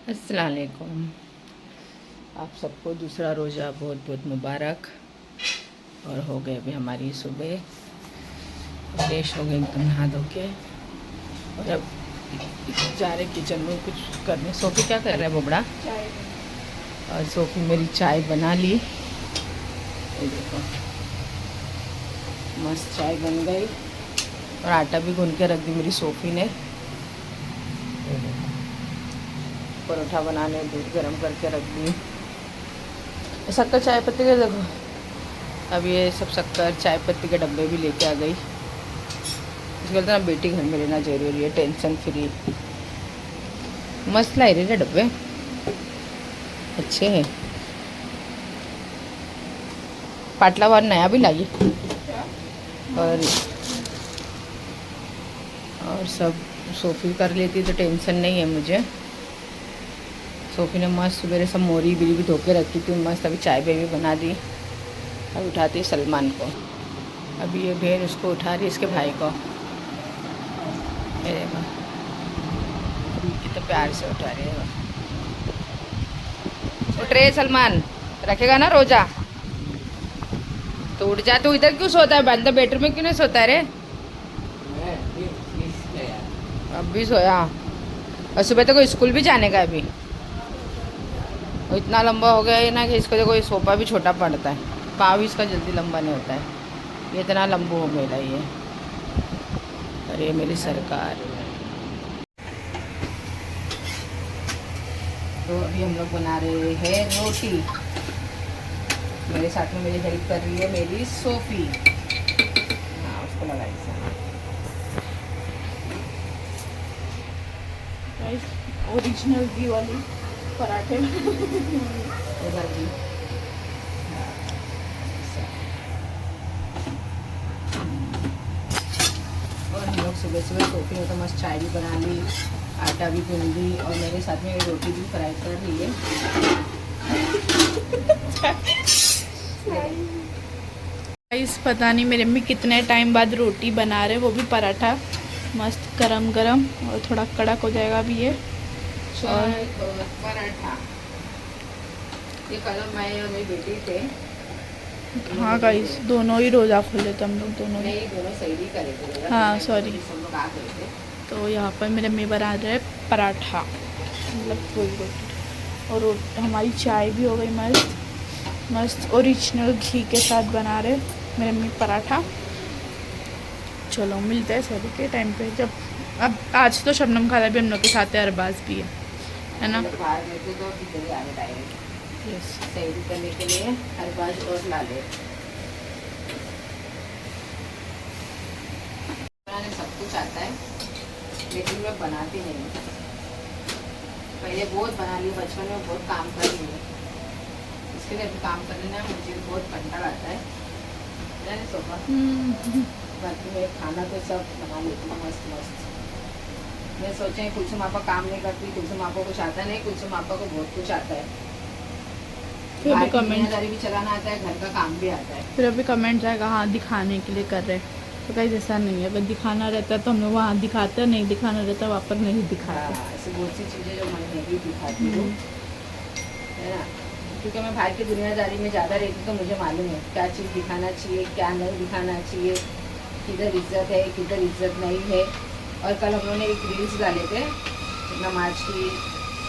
अस्सलाम वालेकुम। आप सबको दूसरा रोज़ा बहुत बहुत मुबारक। और हो गए अभी हमारी सुबह, फ्रेश हो गए एकदम नहा धो के, और अब जा रहे किचन में कुछ करने। सोफ़ी क्या कर रहा है बोबड़ा? और सोफ़ी मेरी चाय बना ली। ये देखो मस्त चाय बन गई, और आटा भी गूंद के रख दी मेरी सोफ़ी ने। परोठा बनाने दूध गर्म करके रख दी। शक्कर चाय पत्ती के देखो, अब ये सब शक्कर चाय पत्ती के डब्बे भी लेके आ गई। इसके बोलते ना बेटी घर में रहना जरूरी है, टेंशन फ्री। मस्त लाई रहे डब्बे, अच्छे हैं। पाटला बार नया भी लाई, और सब सोफ़ी कर लेती तो टेंशन नहीं है मुझे। सोफ़ी ने मस्त सुबह सब मोरी बिरी भी धो के रखी थी मस्त। अभी चाय भी बना दी। अब उठाती सलमान को, अभी ये भेड़ उसको उठा रही, इसके भाई को। मेरे माँ कितने प्यार से उठा रही है। उठ रहे सलमान, रखेगा ना रोजा तो उठ जा। तू इधर क्यों सोता है? बंदा बेडरूम में क्यों नहीं सोता है रे? अब भी सोया, और सुबह तो कोई स्कूल भी जाने का अभी। और इतना लंबा हो गया है ना कि इसको देखो, ये सोफा भी छोटा पड़ता है, पाँव भी इसका जल्दी लंबा नहीं होता है। ये इतना लंबू हो गया ये। अरे मेरी सरकार। तो अभी हम लोग बना रहे हैं रोटी। मेरे साथ में मेरी हेल्प कर रही है मेरी सोफ़ी। हाँ उसको लगाई ओरिजिनल घी वाली पराठे उधर भी। और हम लोग सुबह सुबह सोफ़ी में तो मस्त चाय भी बना ली, आटा भी गूंद ली, और मेरे साथ में रोटी भी फ्राई कर रही है। गाइस पता नहीं मेरे मम्मी कितने टाइम बाद रोटी बना रहे, वो भी पराठा मस्त गरम गरम, और थोड़ा कड़क हो जाएगा अभी ये। और पराठा ये कल मैं और मेरी बेटी थे। हाँ गाइस दोनों ही रोज़ा खोले थे हम लोग, दोनों ही। नहीं दोनों सही ही करे थे। हाँ सॉरी। हम लोग आ गए थे। तो यहाँ पर मेरे मम्मी बना रहे पराठा, मतलब वही रोटी। और हमारी चाय भी हो गई मस्त मस्त ओरिजिनल घी के साथ बना रहे मेरे मम्मी पराठा। चलो मिलते हैं सभी के टाइम पे, जब अब आज तो शबनम खाला भी हम लोग के साथ है, अरबाज भी है ना। बाहर में थे तो इधर ही आ गए डायरेक्ट। यस सही करने के लिए हर बार और ला ले। बनाने सब कुछ आता है, लेकिन मैं बनाती नहीं हूँ। पहले बहुत बना ली, बचपन में बहुत काम कर ली है, इसके लिए अभी काम करने ना मुझे बहुत कंटाला आता है। सोफा बाकी मैं खाना तो सब बना लेती हूँ मस्त मस्त। मैं सोचे कुलसुम आपा काम नहीं करती, कुलसुम आपा कुछ आता नहीं, कुलसुम आपा को बहुत कुछ आता है। फिर भी कमेंट दुनियादारी भी चलाना आता है, घर का काम भी आता है। फिर अभी कमेंट आएगा हाँ दिखाने के लिए कर रहे, तो कहीं ऐसा नहीं है। अगर दिखाना रहता है तो हम लोग वहाँ दिखाते हैं, नहीं दिखाना रहता वहाँ पर नहीं दिखाते। हाँ, ऐसी बहुत सी चीज़ें जो मैं नहीं दिखाती हूँ, है ना। क्योंकि मैं बाहर की दुनियादारी में ज़्यादा रहती तो मुझे मालूम है क्या चीज़ दिखाना चाहिए, क्या नहीं दिखाना चाहिए, किधर इज्जत है किधर इज्जत नहीं है। और कल हम लोगों ने एक रील्स डाले थे नमाज की,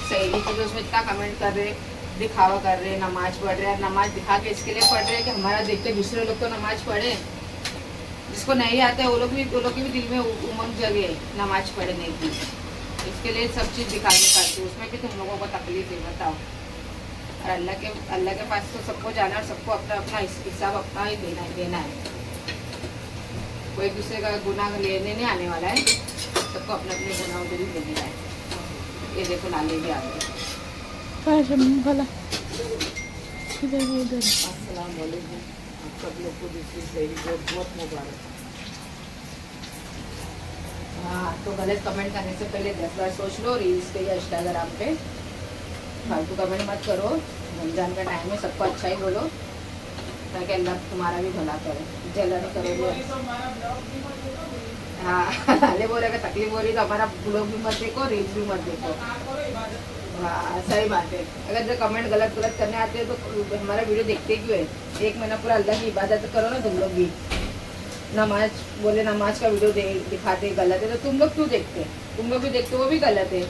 सहेली की, तो उसमें इतना कमेंट कर रहे, दिखावा कर रहे, नमाज पढ़ रहे हैं। नमाज दिखा के इसके लिए पढ़ रहे हैं कि हमारा देख के दूसरे लोग तो नमाज पढ़े, जिसको नहीं आता है वो लोग के भी दिल में उमंग जगे नमाज पढ़ने की। इसके लिए सब चीज़ दिखा के करती हूँ, उसमें भी तुम लोगों को तकलीफ है बताओ। और अल्लाह के पास तो सबको जाना है, और सबको अपना अपना हिसाब अपना ही देना है। कोई दूसरे का गुनाह लेने नहीं आने वाला है, सबको अपने अपने गुनाह उधर ही देने है। ये देखो नाले भी आ गए। भला इधर अस्सलाम वालेकुम, आप सब लोग को दूसरी सही बहुत बहुत मुबारक। हाँ तो गलत कमेंट करने से पहले 10 बार सोच लो, रील्स पे या इंस्टाग्राम पे फालतू कमेंट मत करो। रमजान का टाइम है, सबको अच्छा ही बोलो ताकि अल्लाह तुम्हारा भी भला करे, जलन करो। हाँ अरे बोल रहे तकलीफ हो रही तो हमारा ब्लॉग भी मत देखो, रील्स भी मत देखो। वाह सही बात है। अगर जो कमेंट गलत गलत करने आते हैं तो हमारा वीडियो देखते क्यों है? 1 महीना पूरा अल्लाह की इबादत करो ना तुम लोग भी। नमाज बोले नमाज का वीडियो दिखाते गलत है तो तुम लोग क्यों देखते? तुम लोग भी देखते वो भी गलत है।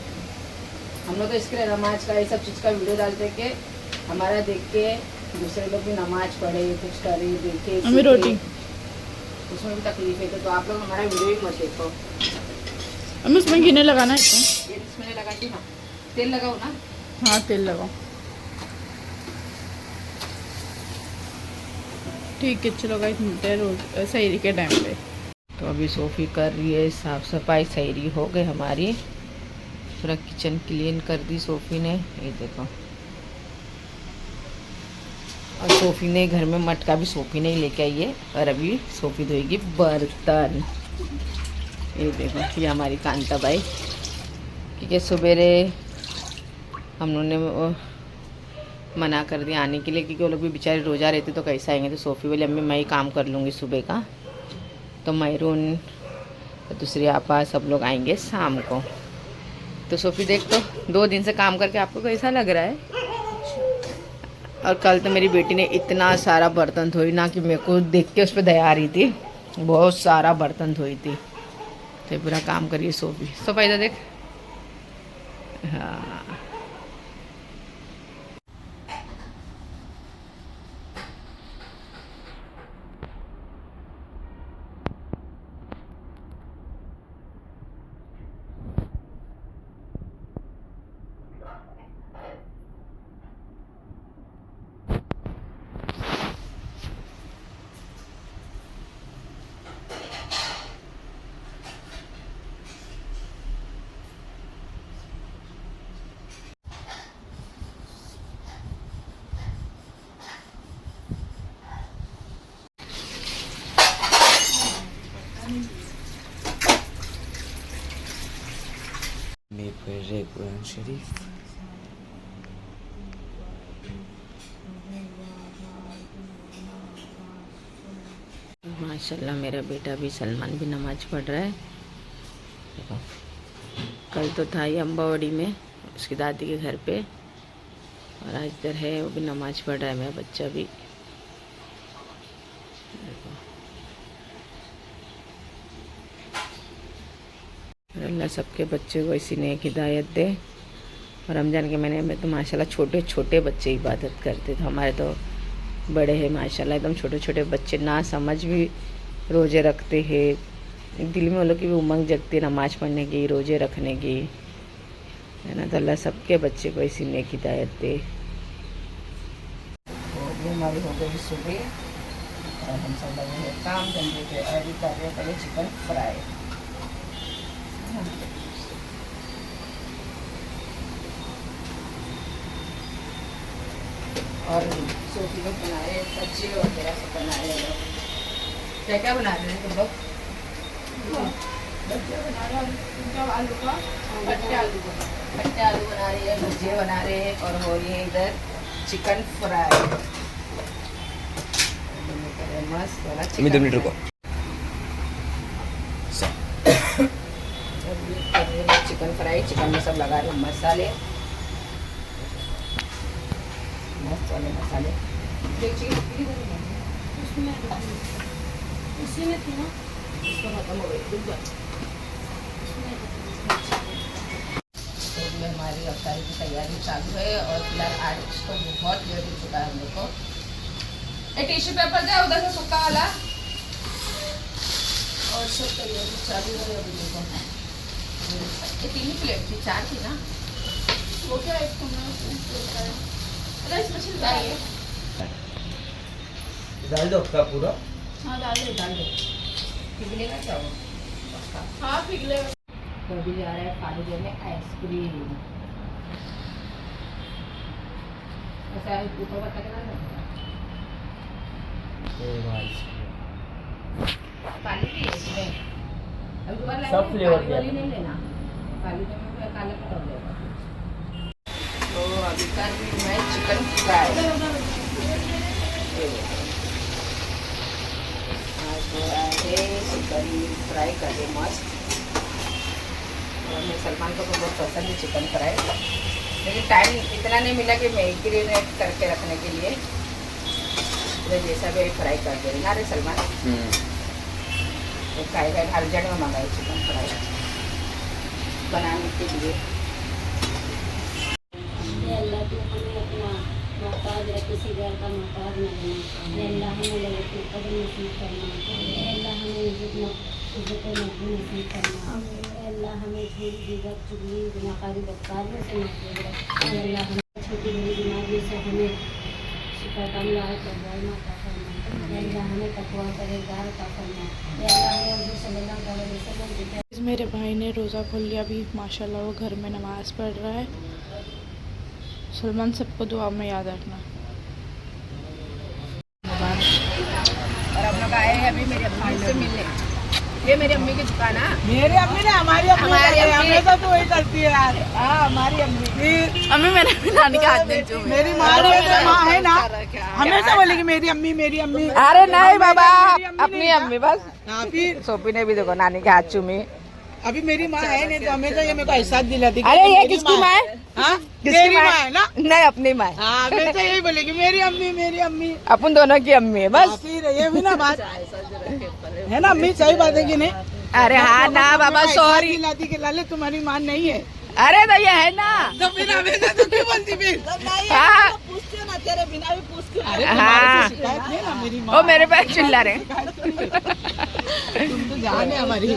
हम लोग तो इसके लिए नमाज का ये सब चीज़ का वीडियो डालते कि हमारा देख के दूसरे लोग भी नमाज पढ़े, कुछ करे, देखे, हमें रोटी उसमें भी तकलीफ है तो आप लोग हमारा वीडियो ही मत देखो। हमें उसमें गिने लगाना है क्या? ये इसमें लगा के हाँ तेल लगाओ ना। हाँ तेल लगाओ। ठीक है चलो गाइस मिलते हैं रोज सैरी के टाइम पे। तो अभी सोफ़ी कर रही है साफ़ सफाई। सैरी हो गई हमारी, पूरा किचन क्लीन कर दी सोफ़ी ने। ये देखो, और सोफ़ी ने घर में मटका भी सोफ़ी ने ही लेके आई है और अभी सोफ़ी धोएगी बर्तन। ये देखो ये हमारी कांता भाई, क्योंकि सवेरे हम लोगों ने मना कर दिया आने के लिए, क्योंकि वो लोग भी बेचारे रोज़ा रहते तो कैसे आएंगे। तो सोफ़ी बोली अम्मी मैं ही काम कर लूँगी सुबह का, तो मैरून तो दूसरी आपा सब लोग आएंगे शाम को। तो सोफ़ी देख तो 2 दिन से काम करके आपको कैसा लग रहा है? और कल तो मेरी बेटी ने इतना सारा बर्तन धोई ना कि मेरे को देख के उस पर दया आ रही थी। बहुत सारा बर्तन धोई थी, तो पूरा काम करिए सोफ़ी। सोफ़ा इधर देख। हाँ मैं पढ़ रहे कुरान शरीफ। माशाल्लाह मेरा बेटा भी सलमान भी नमाज पढ़ रहा है। देखो कल तो था ही अम्बावड़ी में उसकी दादी के घर पे, और आज इधर है वो भी नमाज पढ़ रहा है मेरा बच्चा भी। देखो अल्लाह सबके बच्चे को इसी ने एक हिदायत दे। और रमज़ान के महीने में तो माशाल्लाह छोटे छोटे बच्चे इबादत करते थे। हमारे तो बड़े हैं माशाल्लाह, एकदम छोटे छोटे बच्चे ना समझ भी रोज़े रखते हैं। दिल में वो लोग की भी उमंग जगती है नमाज पढ़ने की, रोज़े रखने की, है ना। तो अल्लाह सबके बच्चे को इसी नेक हिदायत दे। तो हमारी हो गई सुबह और हम सब लगे हैं काम धंधे पे। अभी कर रहे हैं पहले चिकन फ्राई। और सोफी लोग बना रहे सब्जी वगैरह सब बना रहे हैं लोग। क्या क्या बना रहे हैं तुम लोग? भजिया बना रहे हैं आलू का, खट्टे आलू बना रही है, भजिया बना रहे हैं, और हो रही है इधर चिकन फ्राई। मस्त वाला चिकन। 2 मिनट रुको। चिकन फ्राई, चिकन में सब लगा रहे मसाले, मस्त वाले मसाले। उसी में थी ना, इसको खत्म हो गई तो भी हमारी अफ्तारी की तैयारी चालू है। और फिलहाल आज तो बहुत लेट हो चुका है हम लोग को। एक टिश्यू पेपर दे उधर से सूखा वाला। और सब तैयारी चालू है अभी देखो। ये 3 प्लेट थी, 4 थी ना? वो क्या है तुमने राइस मछली चाहिए डाल दो का पूरा। हाँ डाल दे। पिघलेगा क्या वो? हाँ पिघलेगा। तो अभी जा रहा है फालूदा में आइसक्रीम। ऐसा ऊपर बता के ना पानी भी है इसमें। अभी दोबारा सब फ्लेवर दिया वाली नहीं लेना, फालूदा में भी काला कलर देगा। तो अभी कर रही हूँ मैं चिकन फ्राई। आज हो रहा है चिकन फ्राई कर रही मस्त। और मैं सलमान को तो बहुत पसंद है चिकन फ्राई। लेकिन टाइम इतना नहीं मिला कि मैरिनेट करके रखने के लिए, तो जैसा भी फ्राई कर दे रही ना रे सलमान। तो फ्राई कर अर्जेंट में मंगाई चिकन फ्राई बनाने के लिए। अल्लाह तू हमें अपना मोहताज रख, किसी घर का मोहताज न बना। अल्लाह हमें लोगों की कदर नसीब करना। अल्लाह हमें इज्जत नबी नसीब करना। अल्लाह हमें झूठ गिरफ्त चुगली गुनाहगारी बदकारियों से महफूज रख। अल्लाह हमें छोटी बड़ी बीमारियों से हमें शिकायत माता फरमा। अल्लाह हमें तकवा परहेज़गार का फरमा। अल्लाह हमें हज़रत सल्लल्लाहु अलैहि वसल्लम मेरे भाई ने रोज़ा खोल लिया अभी माशाल्लाह, वो घर में नमाज़ पढ़ रहा है। सलमान सबको दुआ में याद रखना। और हम लोग आए हैं अभी मेरी अम्मी से मिलने। ये मेरी अम्मी की दुकान है। मेरी अम्मी ने हमारी हमारी अम्मी हमेशा तो वही करती है यार। हाँ हमारी अम्मी अम्मी मेरे नानी के हाथ में जो मेरी माँ है ना, हमेशा बोलेगी मेरी अम्मी मेरी अम्मी। अरे नहीं बाबा, मेरी अम्मी अपनी नहीं। अम्मी बस। हाँ फिर सोपी ने भी देखो नानी के हाथ चूमी। अभी मेरी माँ है नहीं तो हमेशा ये मेरे को एहसास दिलाती। अरे ये किसकी माँ है? हाँ किसकी मेरी माँ माँ है ना। नहीं अपनी माँ है। हाँ हमेशा यही बोलेगी मेरी अम्मी मेरी अम्मी। अपन दोनों की अम्मी है हाँ, बस। फिर ये भी ना बात है ना अम्मी, सही बात है कि नहीं। अरे हाँ ना बाबा सॉरी। दिलाती कि लाले तुम्हारी माँ नहीं है अरे तो ये है ना। तो फिर हमेशा तो क्यों बोलती फिर। हाँ पूछते ना तेरे बिना भी पूछ के। अरे हाँ। तुम्हारी से शिकायत नहीं ना मेरी वो माँ। मेरे पैर चिल्ला रहे। तुम तो जान है हमारी।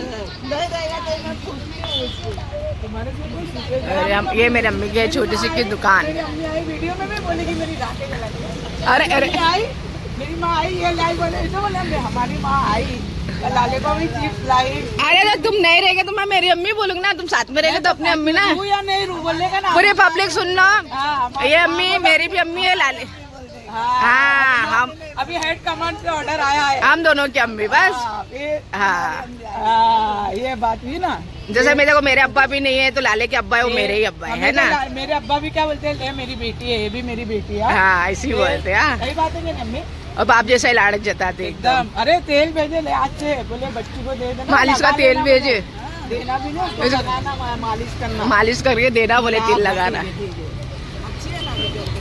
अरे हम ये मेरी अम्मी की छोटी सी की दुकान। मेरी अम्मी आई वीडियो में भी बोलेगी मेरी राखें जला दी। अरे अरे मेरी आई मेरी माँ आई ये लाई बोले ऐसे बोले हमारी माँ आई लाले को भी चिप्स लाई। अरे तो तुम नहीं रहेगे तो मैं मेरी अम्मी बोलूंगी ना, तुम साथ में रहेगे तो अपनी अम्मी ना। रू या नहीं रू बोलेगा ना। पूरी पब्लिक सुन लो, हाँ, ये अम्मी मेरी भी अम्मी है लाले। हाँ हम अभी हेड कमांड से ऑर्डर आया है। हम दोनों की अम्मी बस। हाँ, फिर हाँ ये बात हुई ना। जैसे मेरे को मेरे अब्बा भी नहीं है तो लाले के अब्बा है वो मेरे ही अब्बा है ना। मेरे अब्बा भी क्या बोलते हैं मेरी बेटी है, ये भी मेरी बेटी है। हाँ ऐसी बोलते हैं। सही बात है मेरी अम्मी और बाप जैसा ही लाड़ जताते एकदम। एकदम। अरे तेल भेजे ले आज से, बोले बच्ची को दे देना मालिश का लगा तेल देना भेजे। बोले। देना भी नहीं उसको लगाना मालिश करना। मालिश करके देना बोले तेल लगाना। अच्छी है ना।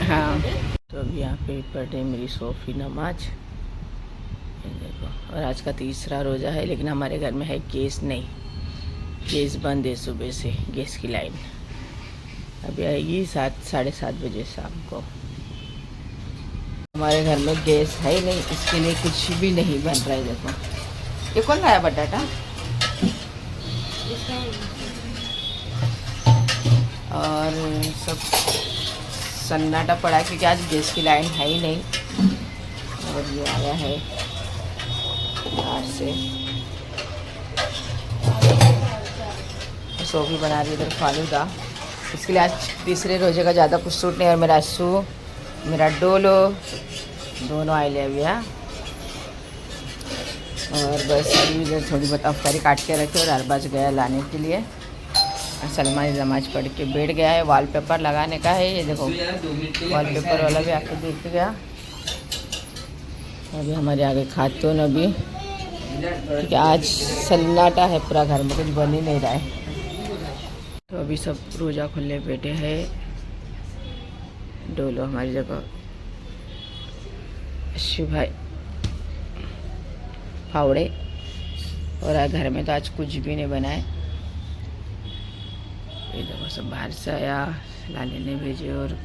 हाँ तो अभी यहाँ पे पढ़ रही मेरी सोफी नमाज, ये देखो। और आज का तीसरा रोज़ा है, लेकिन हमारे घर में है गैस नहीं, गैस बंद है सुबह से, गैस की लाइन। अभी आएगी 7 साढ़े 7 बजे शाम को। हमारे घर में गैस है ही नहीं, इसके लिए कुछ भी नहीं बन रहा है। देखो ये कौन लाया बटाटा। और सब सन्नाटा पड़ा है क्योंकि आज गैस की लाइन है ही नहीं। और ये आया है बाहर से, सोफी बना रही इधर फालूदा। इसके लिए आज तीसरे रोजे का ज़्यादा कुछ सूट नहीं। और मेरा अस्सू मेरा डोलो दोनों आए ले अभी। हाँ और बस अभी इधर थोड़ी बहुत अफ्तारी काट के रखे और अरबाज गया लाने के लिए। और सलमान नमाज पढ़ के बैठ गया है। वॉलपेपर लगाने का है, ये देखो वॉलपेपर वाला भी आके देख गया। अभी हमारे आगे खातून अभी, क्योंकि आज सन्नाटा है पूरा, घर में कुछ बन ही नहीं रहा है। तो अभी सब रोज़ा खुले बैठे हैं। डोलो हमारी जगह, शिव भाई फावड़े। और घर में तो आज कुछ भी नहीं बना है। ये देखो सब बाहर से आया, लाले ने भेजे और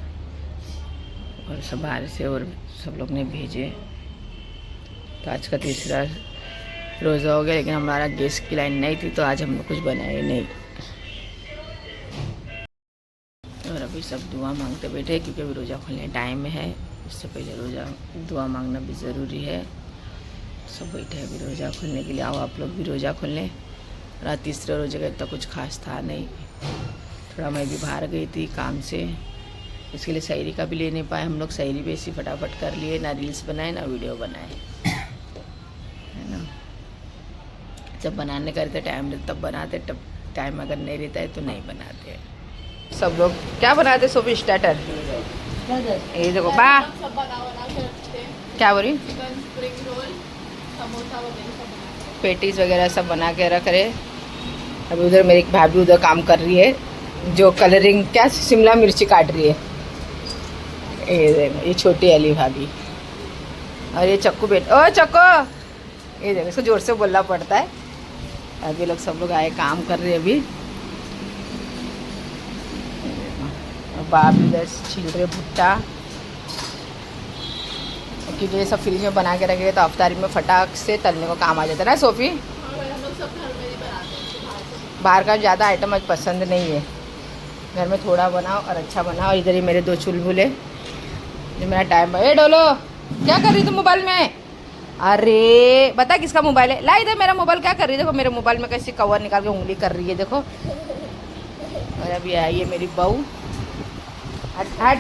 सब बाहर से और सब लोग ने भेजे। तो आज का तीसरा रोज़ा हो गया, लेकिन हमारा गैस की लाइन नहीं थी तो आज हम लोग कुछ बनाए नहीं। और अभी सब दुआ मांगते बैठे क्योंकि अभी रोज़ा खोलने टाइम है। इससे पहले रोज़ा दुआ मांगना भी ज़रूरी है। सब बैठे अभी रोज़ा खोलने के लिए। आओ आप लोग भी रोज़ा खोल लें। और तीसरे रोज़े का इतना कुछ खास था नहीं, थोड़ा मैं भी बाहर गई थी काम से, इसके लिए शायरी का भी ले नहीं पाए हम लोग। शायरी भी ऐसी फटाफट कर लिए, ना रील्स बनाए ना वीडियो बनाए, है ना। जब बनाने का रहता टाइम रहता तब बनाते, तब टाइम अगर नहीं रहता है तो नहीं बनाते। सब लोग क्या बनाते सब स्टार्टर। ये देखो बा क्या बोल रही, पेटीज वगैरह सब बना के रख रहे। अभी उधर मेरी भाभी उधर काम कर रही है, जो कलरिंग क्या शिमला मिर्ची काट रही है, ये छोटी वाली भाभी। और ये चक्कू बेट, ओ चक्कू, ये देखो इसको जोर से बोलना पड़ता है। अभी लोग सब लोग आए, काम कर रहे हैं अभी। बाप इधर छील रहे भुट्टा, क्योंकि ये सब फ्रिज में बना के रखेंगे तो अफ्तारी में फटाक से तलने को काम आ जाता है ना सोफ़ी। बाहर का ज़्यादा आइटम आज पसंद नहीं है, घर में थोड़ा बनाओ और अच्छा बनाओ। और इधर ही मेरे 2 चुलबुले, जो मेरा टाइम है। डोलो क्या कर रही तुम मोबाइल में? अरे बता किसका मोबाइल है? ला इधर मेरा मोबाइल। क्या कर रही है? देखो मेरे मोबाइल में कैसे कवर निकाल के उंगली कर रही है, देखो। और अभी आई है मेरी बहू, हट हट।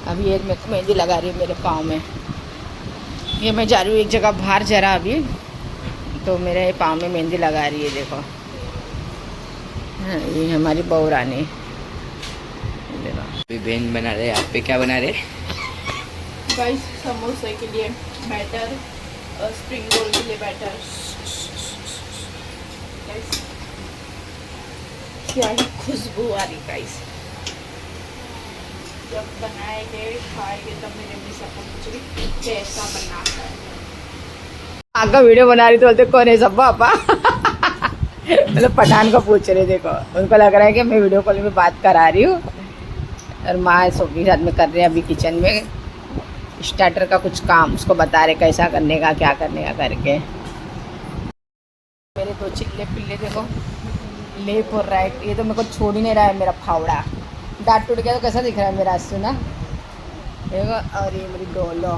अभी ये मेहंदी लगा रही है मेरे पाँव में। ये मैं जा रही हूँ एक जगह बाहर जरा अभी, तो मेरे पाँव में मेहंदी लगा रही है, देखो। हाँ, ये हमारी बहू रानी। अभी बहन बना रहे, आप पे क्या बना रहे? गाइस समोसे के लिए बैटर, स्प्रिंग रोल के लिए बैटर। गाइस क्या ही खुशबू आ रही गाइस। जब बनाएंगे खाएंगे तब मेरे भी सबको पूछ रही कैसा बना है। आपका वीडियो बना रही तो बोलते कौन है सब पापा? मतलब पठान को पूछ रहे, देखो उनको लग रहा है कि मैं वीडियो कॉल में बात करा रही हूँ। और माँ सोफी के साथ में कर रहे हैं अभी किचन में स्टार्टर का कुछ काम, उसको बता रहे कैसा करने का, क्या करने का करके। मेरे 2 चिल्ले पिल्ले देखो, लेफ्ट और राइट, ये तो मेरे को छोड़ ही नहीं रहा है मेरा फावड़ा। दांत टूट गया तो कैसा दिख रहा है मेरा सुना, देखो। और ये मेरी डोलो,